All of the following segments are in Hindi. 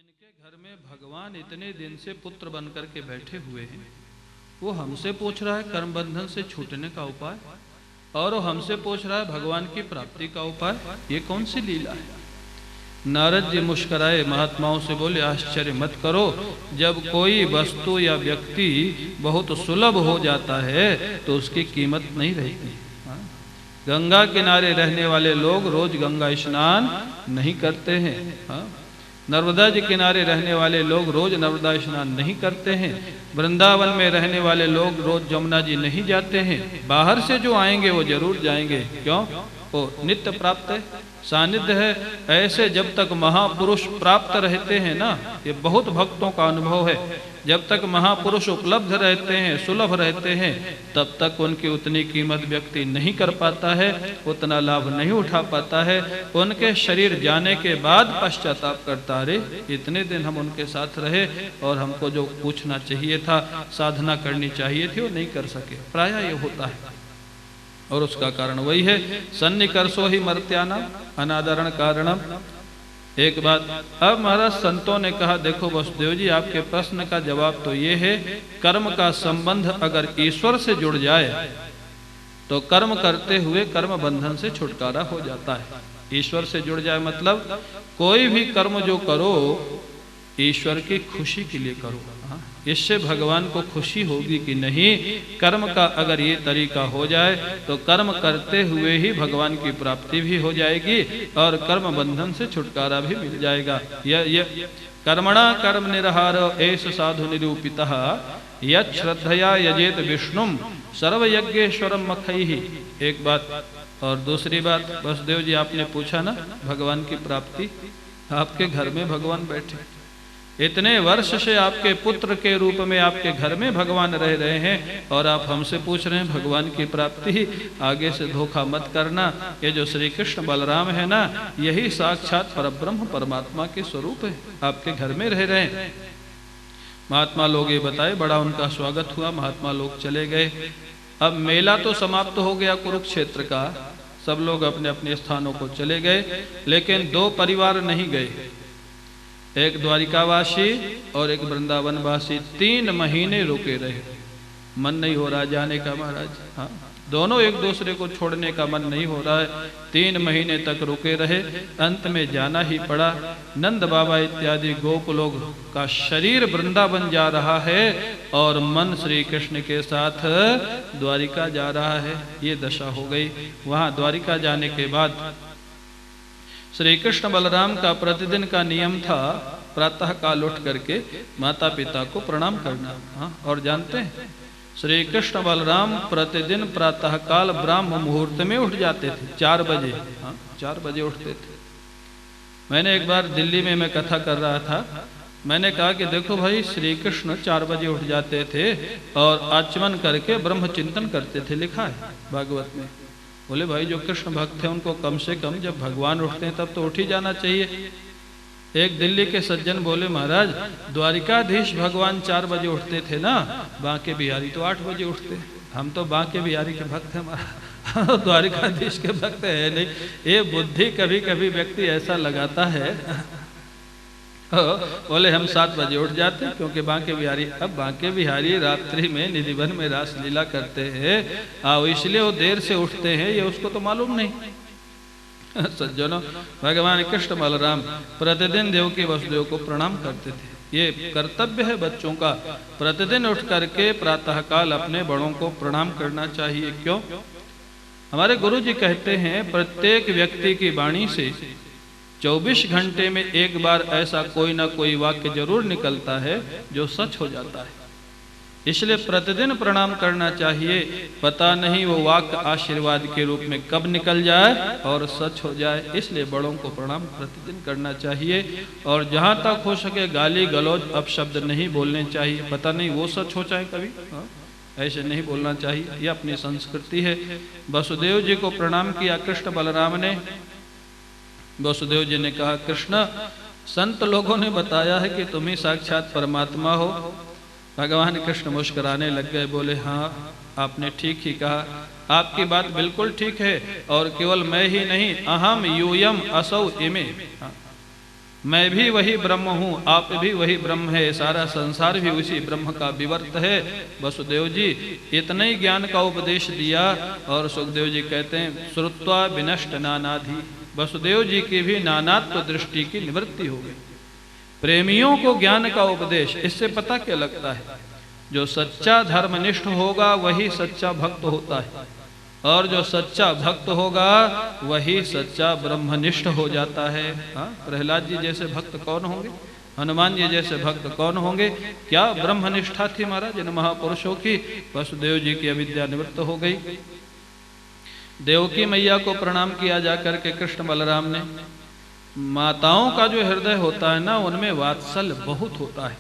जिनके घर में भगवान इतने दिन से पुत्र बनकर के बैठे हुए हैं, वो हमसे पूछ रहा है कर्म बंधन से छूटने का उपाय, और वो हमसे पूछ रहा है भगवान की प्राप्ति का उपाय। ये कौन सी लीला है? नारद जी मुस्कुराए, महात्माओं से बोले, आश्चर्य मत करो। जब कोई वस्तु या व्यक्ति बहुत सुलभ हो जाता है तो उसकी कीमत नहीं रहती। गंगा किनारे रहने वाले लोग रोज गंगा स्नान नहीं करते हैं। नर्मदा जी किनारे रहने वाले लोग रोज नर्मदा स्नान नहीं करते हैं। वृंदावन में रहने वाले लोग रोज जमुना जी नहीं जाते हैं। बाहर से जो आएंगे वो जरूर जाएंगे। क्यों? वो नित्य प्राप्त है, सानिध्य है। ऐसे जब तक महापुरुष प्राप्त रहते हैं ना, ये बहुत भक्तों का अनुभव है, जब तक महापुरुष उपलब्ध रहते हैं, सुलभ रहते हैं, तब तक उनकी उतनी कीमत व्यक्ति नहीं कर पाता है, उतना लाभ नहीं उठा पाता है। उनके शरीर जाने के बाद पश्चाताप करता, अरे इतने दिन हम उनके साथ रहे और हमको जो पूछना चाहिए था, साधना करनी चाहिए थी, वो नहीं कर सके। प्रायः ये होता है और उसका कारण वही है, सन्निकर्षो ही मर्त्याना अनादरण कारणम। एक बात, अब महाराज संतों ने कहा, देखो वसुदेव जी, आपके प्रश्न का जवाब तो ये है, कर्म का संबंध अगर ईश्वर से जुड़ जाए तो कर्म करते हुए कर्म बंधन से छुटकारा हो जाता है। ईश्वर से जुड़ जाए मतलब कोई भी कर्म जो करो ईश्वर की खुशी के लिए करो। इससे भगवान को खुशी होगी कि नहीं, कर्म का अगर ये तरीका हो जाए तो कर्म करते हुए ही भगवान की प्राप्ति भी हो जाएगी और कर्म बंधन से छुटकारा भी मिल जाएगा। यह कर्मणा कर्म निरहार एष साधु निरूपितः यत् श्रद्धया यजेत विष्णुम सर्वयज्ञेश्वरम मखैहि। एक बात, और दूसरी बात, वसुदेव जी आपने पूछा ना भगवान की प्राप्ति, आपके घर में भगवान बैठे, इतने वर्ष से आपके पुत्र के रूप में आपके घर में भगवान रह रहे हैं और आप हमसे पूछ रहे हैं भगवान की प्राप्ति। आगे से धोखा मत करना, ये जो श्री कृष्ण बलराम है ना, यही साक्षात परब्रह्म परमात्मा के स्वरूप है, आपके घर में रह रहे हैं। महात्मा लोग ये बताए, बड़ा उनका स्वागत हुआ, महात्मा लोग चले गए। अब मेला तो समाप्त हो गया कुरुक्षेत्र का, सब लोग अपने अपने स्थानों को चले गए, लेकिन दो परिवार नहीं गए, एक द्वारिकावासी और एक वृंदावनवासी 3 महीने रुके रहे। मन नहीं हो रहा जाने का महाराज, हाँ, दोनों एक दूसरे को छोड़ने का मन नहीं हो रहा है। 3 महीने तक रुके रहे, अंत में जाना ही पड़ा। नंद बाबा इत्यादि गोप लोग का शरीर वृंदावन जा रहा है और मन श्री कृष्ण के साथ द्वारिका जा रहा है। ये दशा हो गई। वहां द्वारिका जाने के बाद श्री कृष्ण बलराम का प्रतिदिन का नियम था प्रातः काल उठ करके माता पिता को प्रणाम करना। और जानते हैं श्री कृष्ण बलराम प्रतिदिन प्रातः काल ब्राह्म मुहूर्त में उठ जाते थे, 4 बजे। 4 बजे उठते थे। मैंने एक बार दिल्ली में मैं कथा कर रहा था, मैंने कहा कि देखो भाई, श्री कृष्ण 4 बजे उठ जाते थे और आचमन करके ब्रह्म चिंतन करते थे, लिखा है भागवत में। बोले भाई, जो कृष्ण भक्त है उनको कम से कम जब भगवान उठते हैं तब तो उठ ही जाना चाहिए। एक दिल्ली के सज्जन बोले, महाराज द्वारिकाधीश भगवान 4 बजे उठते थे ना, बांके बिहारी तो 8 बजे उठते। हम तो बांके बिहारी के भक्त हैं, हमारा द्वारिकाधीश के भक्त है नहीं। ये बुद्धि कभी कभी व्यक्ति ऐसा लगाता है। बोले हम 7 बजे उठ जाते क्योंकि बांके बिहारी, अब बांके बिहारी रात्रि में निधिवन में रास लीला करते हैं, इसलिए वो देर से उठते हैं, ये उसको तो मालूम नहीं। सज्जनों, भगवान कृष्ण बलराम प्रतिदिन देवकी वसुदेव को प्रणाम करते थे। ये कर्तव्य है बच्चों का, प्रतिदिन उठ करके प्रातःकाल अपने बड़ों को प्रणाम करना चाहिए। क्यों? हमारे गुरु जी कहते हैं, प्रत्येक व्यक्ति की वाणी से 24 घंटे में एक बार ऐसा कोई ना कोई वाक्य जरूर निकलता है जो सच हो जाता है। इसलिए प्रतिदिन प्रणाम करना चाहिए। पता नहीं वो वाक्य आशीर्वाद के रूप में कब निकल जाए और सच हो जाए, इसलिए बड़ों को प्रणाम प्रतिदिन करना चाहिए। और जहां तक हो सके गाली गलौज अपशब्द नहीं बोलने चाहिए। पता नहीं वो सच हो जाए कभी, ऐसे नहीं बोलना चाहिए, ये अपनी संस्कृति है। वसुदेव जी को प्रणाम किया कृष्ण बलराम ने। वसुदेव जी ने कहा, कृष्ण, संत लोगों ने बताया है कि तुम ही साक्षात परमात्मा हो। भगवान कृष्ण मुस्कुराने लग गए, बोले, हाँ आपने ठीक ही कहा, आपकी बात बिल्कुल ठीक है। और केवल मैं ही नहीं, अहम यूयम असौ इमे, मैं भी वही ब्रह्म हूँ, आप भी वही ब्रह्म है, सारा संसार भी उसी ब्रह्म का विवर्त है। वसुदेव जी इतना ही ज्ञान का उपदेश दिया और सुखदेव जी कहते हैं श्रुत्वा विनष्ट नानाधि। वसुदेव जी की भी नानात्व दृष्टि की निवृत्ति हो गई। प्रेमियों को ज्ञान का उपदेश, इससे पता क्या लगता है, जो सच्चा धर्मनिष्ठ होगा वही सच्चा भक्त होता है, और जो सच्चा भक्त होगा वही सच्चा ब्रह्मनिष्ठ हो जाता है। प्रहलाद जी जैसे भक्त कौन होंगे, हनुमान जी जैसे भक्त कौन होंगे, क्या ब्रह्मनिष्ठा थी महाराज इन महापुरुषों की। वसुदेव जी की अविद्या निवृत्त हो गई। देवकी मैया को प्रणाम किया जाकर के कृष्ण बलराम ने। माताओं का जो हृदय होता है ना, उनमें वात्सल्य बहुत होता है,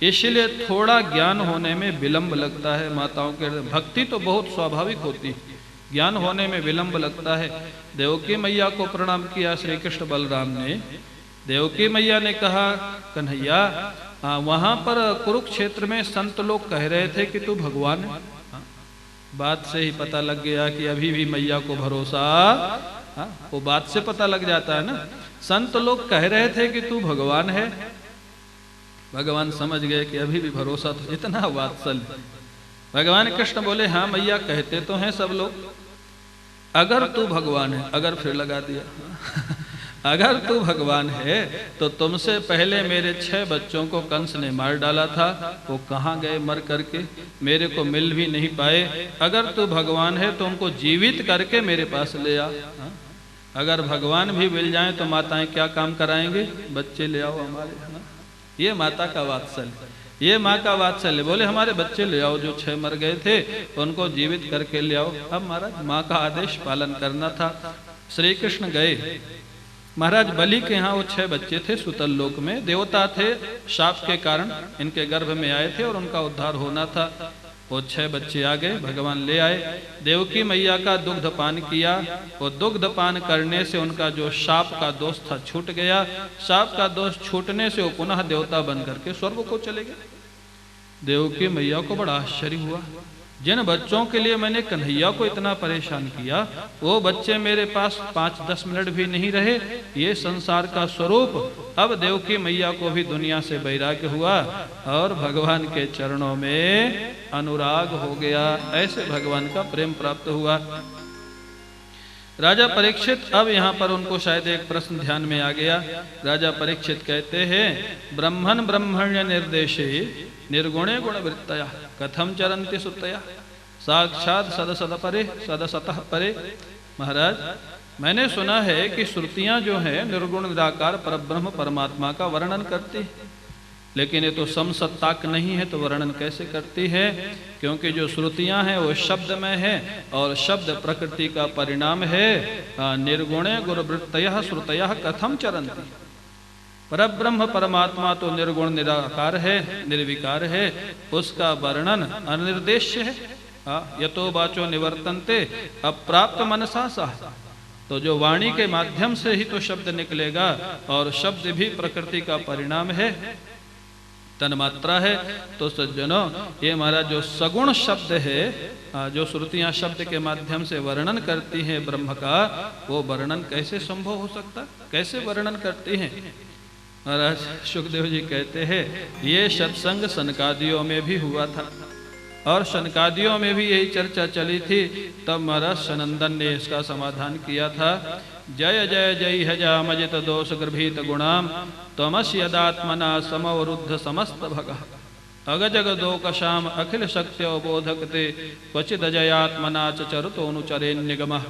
इसलिए थोड़ा ज्ञान होने में विलंब लगता है। माताओं के हृदय भक्ति तो बहुत स्वाभाविक होती है, ज्ञान होने में विलंब लगता है। देवकी मैया को प्रणाम किया श्री कृष्ण बलराम ने। देवकी मैया ने कहा कन्हैया, वहां पर कुरुक्षेत्र में संत लोग कह रहे थे कि तू भगवान है। बात से ही पता लग गया कि अभी भी मैया को भरोसा, वो बात से पता लग जाता है ना। संत लोग कह रहे थे कि तू भगवान है, भगवान समझ गए कि अभी भी भरोसा, तो इतना वात्सल्य। भगवान कृष्ण बोले हाँ मैया कहते तो हैं सब लोग, अगर तू भगवान है, अगर फिर लगा दिया अगर तू भगवान है तो तुमसे पहले मेरे 6 बच्चों को कंस ने मार डाला था, वो कहाँ गए मर करके, मेरे को मिल भी नहीं पाए। अगर तू भगवान है तो उनको जीवित करके मेरे पास ले आ। अगर भगवान भी मिल जाएं तो माताएं क्या काम कराएंगे, बच्चे ले आओ हमारे। ये माता का वात्सल्य, ये माँ का वात्सल्य। बोले हमारे बच्चे ले आओ, जो 6 मर गए थे उनको जीवित करके ले आओ। अब महाराज माँ का आदेश पालन करना था। श्री कृष्ण गए। महाराज बलि के यहाँ वो 6 बच्चे थे, सुतल लोक में देवता थे, शाप के कारण इनके गर्भ में आए थे और उनका उद्धार होना था। वो 6 बच्चे आ गए, भगवान ले आए। देवकी मैया का दुग्ध पान किया। वो दुग्ध पान करने से उनका जो शाप का दोष था छूट गया। शाप का दोष छूटने से वो पुनः देवता बन करके स्वर्ग को चले गए। देवकी मैया को बड़ा आश्चर्य हुआ, जिन बच्चों के लिए मैंने कन्हैया को इतना परेशान किया, वो बच्चे मेरे पास 5-10 मिनट भी नहीं रहे। ये संसार का स्वरूप। अब देवकी मैया को भी दुनिया से वैराग्य हुआ और भगवान के चरणों में अनुराग हो गया। ऐसे भगवान का प्रेम प्राप्त हुआ। राजा परीक्षित, अब यहाँ पर उनको शायद एक प्रश्न ध्यान में आ गया। राजा परीक्षित कहते हैं ब्रह्मन् ब्रह्मण्य निर्देशे निर्गुणे गुणवृत्तया कथम चरन्ति सुतया साक्षात सदसद परे सदसतः परे। महाराज मैंने सुना है कि श्रुतियां जो है निर्गुण निराकार परब्रह्म परमात्मा का वर्णन करती है, लेकिन ये तो समसत्ताक नहीं है, तो वर्णन कैसे करती है? क्योंकि जो श्रुतियां हैं वो शब्द में है और शब्द प्रकृति का परिणाम है। निर्गुणे गुणवृत्तयः श्रुतयः कथम चरन्ति। परब्रह्म परमात्मा तो निर्गुण निराकार है, निर्विकार है, उसका वर्णन अनिर्देश्य है। यतो वाचो निवर्तन्ते अप्राप्त मनसा सह। तो जो वाणी के माध्यम से ही तो शब्द निकलेगा, और शब्द भी प्रकृति का परिणाम है, तन्मात्रा है। तो सज्जनों, ये हमारा जो सगुण शब्द है, जो श्रुतियां शब्द के माध्यम से वर्णन करती हैं ब्रह्म का, वो वर्णन कैसे संभव हो सकता, कैसे वर्णन करती हैं? महाराज सुखदेव जी कहते हैं ये सत्संग सनकादियों में भी हुआ था, और सनकादियों में भी यही चर्चा चली थी। तब महाराज सनंदन ने इसका समाधान किया था। जय जय जय हजामजित दोष गृभीत गुणाम तमस्यदात्मना समवरुद्ध समस्त भग अगजग दोकशाम अखिल शक्त्यो बोधकते क्वचिद जयात्मना चरुतोनुचरे निगमः।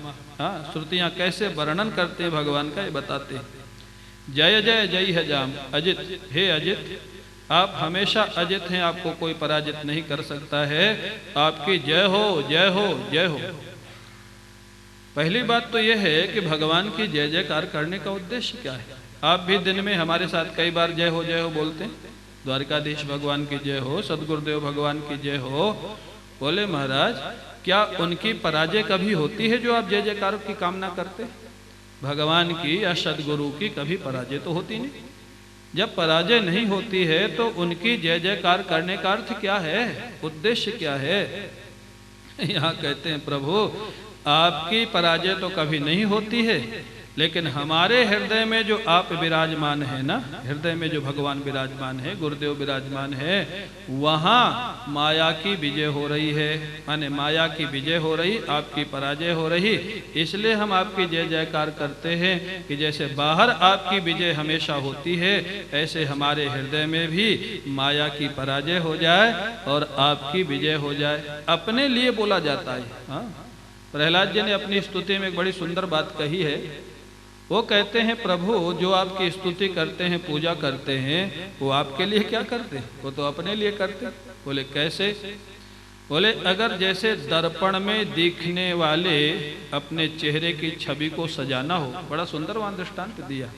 श्रुतियां कैसे वर्णन करते हैं भगवान का, ये बताते हैं। जय जय जय हजाम, अजित, हे अजित, आप हमेशा अजित हैं, आपको कोई पराजित नहीं कर सकता है। आपकी जय हो, जय हो, जय हो। पहली बात तो यह है कि भगवान की जय जयकार करने का उद्देश्य क्या है। आप भी दिन में हमारे साथ कई बार जय हो बोलते हैं। द्वारकाधीश भगवान की जय हो, सदगुरुदेव भगवान की जय हो। बोले महाराज, क्या उनकी पराजय कभी होती है जो आप जय जयकार की कामना करते? भगवान की या सदगुरु की कभी पराजय तो होती नहीं। जब पराजय नहीं होती है तो उनकी जय जयकार करने का अर्थ क्या है, उद्देश्य क्या है? यहाँ कहते हैं प्रभु, आपकी पराजय तो कभी नहीं होती है, लेकिन हमारे हृदय में जो आप विराजमान है ना, हृदय में जो भगवान विराजमान है, गुरुदेव विराजमान है, वहाँ माया की विजय हो रही है। माने माया की विजय हो रही, आपकी पराजय हो रही। इसलिए हम आपकी जय जयकार करते हैं कि जैसे बाहर आपकी विजय हमेशा होती है, ऐसे हमारे हृदय में भी माया की पराजय हो जाए और आपकी विजय हो जाए। अपने लिए बोला जाता है। हाँ, प्रहलाद जी ने अपनी स्तुति में एक बड़ी सुंदर बात कही है। वो कहते हैं, प्रभु जो आपकी स्तुति करते हैं, पूजा करते हैं, वो आपके लिए क्या करते हैं? वो तो अपने लिए करते। बोले कैसे? बोले अगर जैसे दर्पण में दिखने वाले अपने चेहरे की छवि को सजाना हो, बड़ा सुंदर वहां दृष्टांत दिया।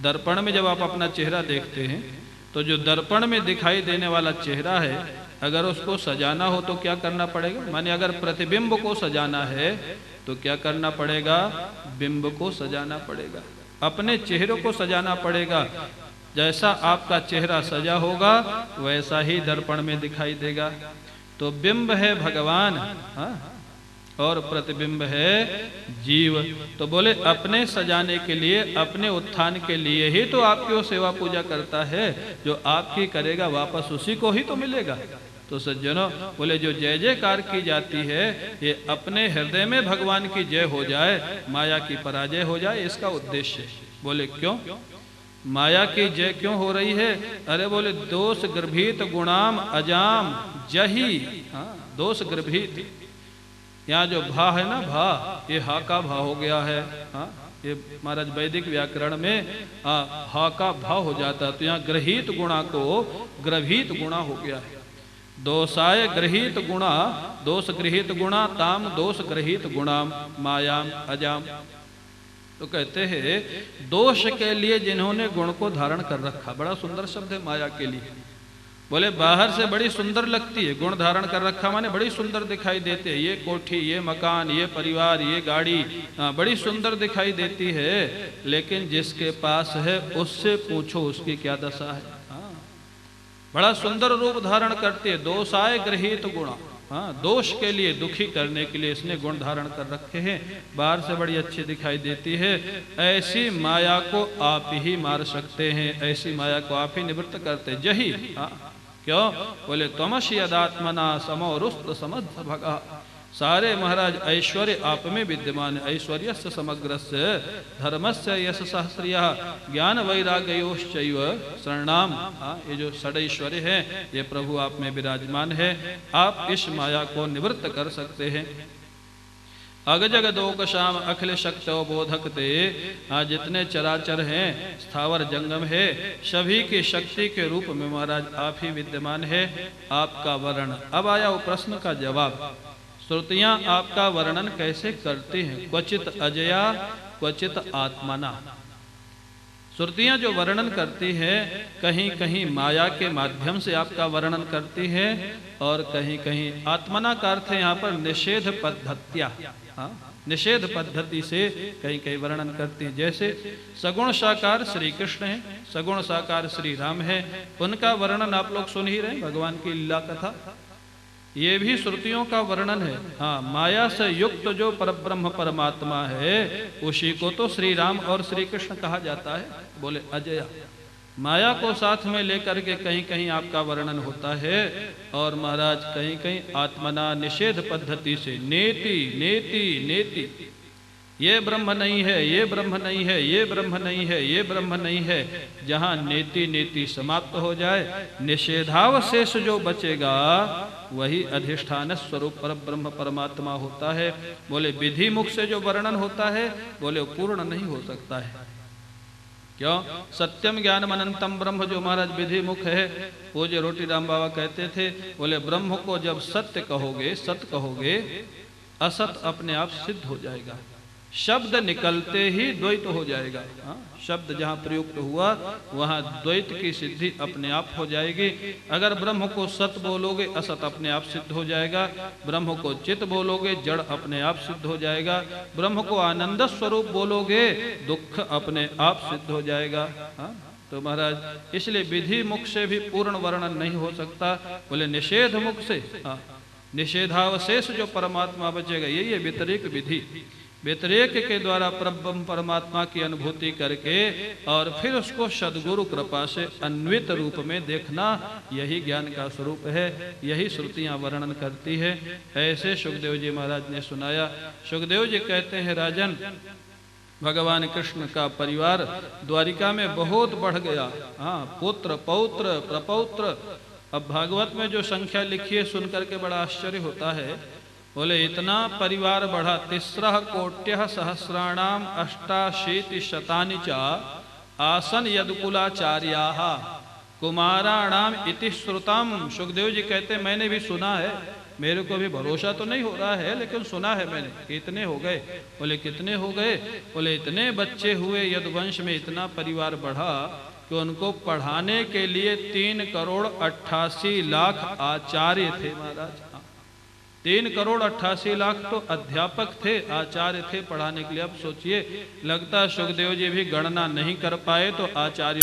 दर्पण में जब आप अपना चेहरा देखते हैं तो जो दर्पण में दिखाई देने वाला चेहरा है, अगर उसको सजाना हो तो क्या करना पड़ेगा? माने अगर प्रतिबिंब को सजाना है तो क्या करना पड़ेगा? बिंब को सजाना पड़ेगा, अपने चेहरे को सजाना पड़ेगा। जैसा आपका चेहरा सजा होगा वैसा ही दर्पण में दिखाई देगा। तो बिंब है भगवान, हाँ, और प्रतिबिंब है जीव। तो बोले अपने सजाने के लिए, अपने उत्थान के लिए ही तो आपकी वो सेवा पूजा करता है। जो आपकी करेगा वापस उसी को ही तो मिलेगा। तो सज्जनों, बोले जो जय जयकार की जाती है, ये अपने हृदय में भगवान की जय हो जाए, माया की पराजय हो जाए, इसका उद्देश्य है। बोले क्यों माया की जय क्यों हो रही है? अरे बोले दोष गर्भित गुणाम अजाम जही। हाँ, दोष गर्भित, यहाँ जो भा है ना, भा, ये हा का भा हो गया है। हाँ, ये महाराज वैदिक व्याकरण में हा का भा हो जाता, तो यहाँ ग्रहित गुणा को ग्रभित गुणा हो गया है। दोषाय गृहीत गुणा, दोष गृहीत गुणा ताम दोष गृहीत गुणाम मायाम अजाम। तो कहते हैं दोष के लिए जिन्होंने गुण को धारण कर रखा, बड़ा सुंदर शब्द है माया के लिए। बोले बाहर से बड़ी सुंदर लगती है, गुण धारण कर रखा माने बड़ी सुंदर दिखाई देते हैं। ये कोठी, ये मकान, ये परिवार, ये गाड़ी, बड़ी सुंदर दिखाई देती है। लेकिन जिसके पास है उससे पूछो उसकी क्या दशा है। बड़ा सुंदर रूप धारण करती है, दोषाय गृहीत गुणा। हाँ, दोष के लिए, दुखी करने के लिए इसने गुण धारण कर रखे हैं। बाहर से बड़ी अच्छी दिखाई देती है। ऐसी माया को आप ही मार सकते हैं, ऐसी माया को आप ही निवृत्त करते। जही, हाँ, क्यों? बोले त्वमसि यदात्मना समो रुष्ट समर्थ भगा। सारे महाराज ऐश्वर्य आप में विद्यमान है। ऐश्वर्यस्य समग्रस्य धर्मस्य यश सहस्रिया ज्ञान वैराग्योश्चैव शरणाम। ये जो षडैश्वर्य है ये प्रभु आप में विराजमान है। आप इस माया को निवृत्त कर सकते हैं। अग जगदोक शाम अखिल शक्तो बोधक ते। जितने चराचर हैं, स्थावर जंगम है, सभी की शक्ति के रूप में महाराज आप ही विद्यमान है। आपका वर्ण, अब आया वो प्रश्न का जवाब। श्रुतियां आपका वर्णन कैसे करती हैं? क्वचित अजया क्वचित आत्मना। श्रुतियां जो वर्णन करती है, कहीं कहीं माया के माध्यम से आपका वर्णन करती है और कहीं कहीं आत्मना का अर्थ है यहाँ पर निषेध पद्धतिया। हाँ, निषेध पद्धति से कहीं कहीं वर्णन करती है। जैसे सगुण साकार श्री कृष्ण है, सगुण साकार श्री राम है, उनका वर्णन आप लोग सुन ही रहे, भगवान की लीला कथा, ये भी श्रुतियों का वर्णन है। हाँ, माया से युक्त जो परब्रह्म परमात्मा है उसी को तो श्री राम और श्री कृष्ण कहा जाता है। बोले अजया, माया को साथ में लेकर के कहीं कहीं आपका वर्णन होता है और महाराज कहीं कहीं आत्मना निषेध पद्धति से नेति नेति नेति, ये ब्रह्म नहीं है, ये ब्रह्म नहीं है, ये ब्रह्म नहीं है, ये ब्रह्म नहीं है। जहाँ नेति नेति समाप्त हो जाए, निषेधावशेष जो बचेगा वही अधिष्ठान स्वरूप पर ब्रह्म परमात्मा होता है। बोले विधि मुख से जो वर्णन होता है, बोले पूर्ण नहीं हो सकता है। क्यों? सत्यम ज्ञानम अनंतम ब्रह्म जो महाराज विधि मुख है, वो जो रोटी राम बाबा कहते थे, बोले ब्रह्म को जब सत्य कहोगे, सत्य कहोगे, असत अपने आप सिद्ध हो जाएगा। शब्द निकलते ही द्वैत हो जाएगा। शब्द जहाँ प्रयुक्त हुआ वहाँ द्वैत की सिद्धि अपने आप हो जाएगी। अगर ब्रह्म को सत बोलोगे, असत अपने आप सिद्ध हो जाएगा। ब्रह्म को चित बोलोगे, जड़ अपने आप सिद्ध हो जाएगा। ब्रह्म को आनंद स्वरूप बोलोगे, दुख अपने आप सिद्ध हो जाएगा। तो महाराज इसलिए विधि मुख से भी पूर्ण वर्णन नहीं हो सकता। बोले निषेध मुख से, निषेधावशेष जो परमात्मा बचेगा, यही है व्यतिरिक्त विधि। व्यतिरेक के द्वारा परब्रह्म परमात्मा की अनुभूति करके और फिर उसको सद्गुरु कृपा से अन्वित रूप में देखना, यही ज्ञान का स्वरूप है। यही श्रुतियां वर्णन करती है। ऐसे सुखदेव जी महाराज ने सुनाया। सुखदेव जी कहते हैं, राजन, भगवान कृष्ण का परिवार द्वारिका में बहुत बढ़ गया। हाँ, पुत्र पौत्र प्रपौत्र। अब भागवत में जो संख्या लिखी है सुन करके बड़ा आश्चर्य होता है। बोले इतना परिवार बढ़ा, 3 कोट्यः सहस्राणाम 88 शतानि च आसन यदुकुलाचार्याः कुमाराणाम इति श्रुतम। सुखदेव जी कहते मैंने भी सुना है, मेरे को भी भरोसा तो नहीं हो रहा है, लेकिन सुना है मैंने। कितने हो गए? बोले कितने हो गए? बोले इतने बच्चे हुए, यदुवंश में इतना परिवार बढ़ा कि उनको पढ़ाने के लिए 3,88,00,000 आचार्य थे महाराज। 3,88,00,000 तो अध्यापक थे, आचार्य थे पढ़ाने के लिए। अब सोचिए, लगता सुखदेव जी भी गणना नहीं कर पाए तो आचार्य